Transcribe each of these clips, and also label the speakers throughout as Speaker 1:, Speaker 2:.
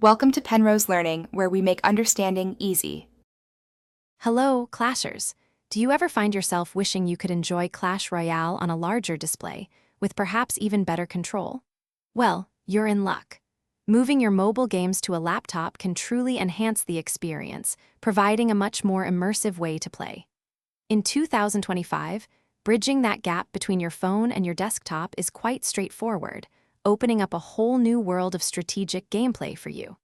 Speaker 1: Welcome to Penrose Learning, where we make understanding easy.
Speaker 2: Hello, Clashers. Do you ever find yourself wishing you could enjoy Clash Royale on a larger display, with perhaps even better control? Well, you're in luck. Moving your mobile games to a laptop can truly enhance the experience, providing a much more immersive way to play. In 2025, bridging that gap between your phone and your desktop is quite straightforward, opening up a whole new world of strategic gameplay for you.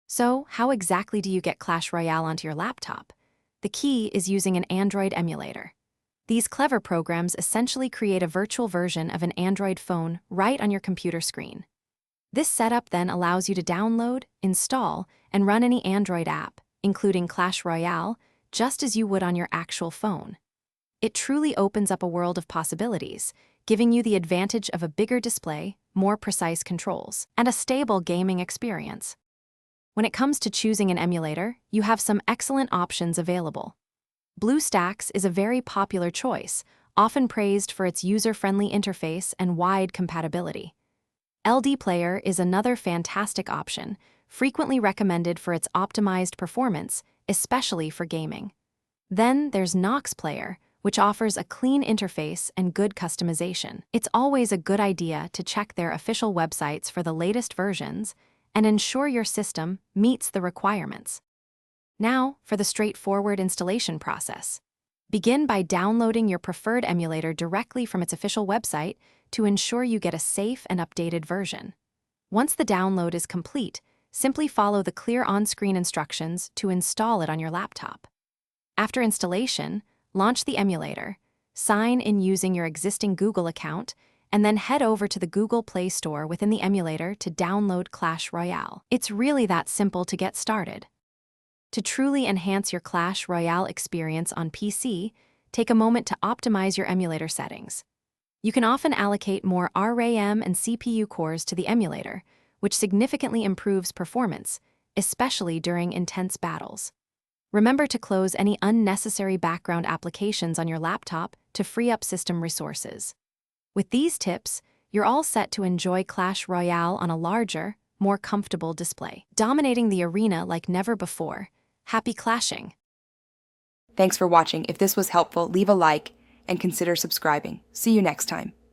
Speaker 2: So, how exactly do you get Clash Royale onto your laptop? The key is using an Android emulator. These clever programs essentially create a virtual version of an Android phone right on your computer screen. This setup then allows you to download, install, and run any Android app, including Clash Royale, just as you would on your actual phone. It truly opens up a world of possibilities, giving you the advantage of a bigger display, more precise controls, and a stable gaming experience. When it comes to choosing an emulator, you have some excellent options available. BlueStacks is a very popular choice, often praised for its user-friendly interface and wide compatibility. LD Player is another fantastic option, frequently recommended for its optimized performance, especially for gaming. Then there's Nox Player, which offers a clean interface and good customization. It's always a good idea to check their official websites for the latest versions and ensure your system meets the requirements. Now, for the straightforward installation process. Begin by downloading your preferred emulator directly from its official website to ensure you get a safe and updated version. Once the download is complete, simply follow the clear on-screen instructions to install it on your laptop. After installation, launch the emulator, sign in using your existing Google account, and then head over to the Google Play Store within the emulator to download Clash Royale. It's really that simple to get started. To truly enhance your Clash Royale experience on PC, take a moment to optimize your emulator settings. You can often allocate more RAM and CPU cores to the emulator, which significantly improves performance, especially during intense battles. Remember to close any unnecessary background applications on your laptop to free up system resources. With these tips, you're all set to enjoy Clash Royale on a larger, more comfortable display, dominating the arena like never before. Happy clashing!
Speaker 1: Thanks for watching. If this was helpful, leave a like and consider subscribing. See you next time.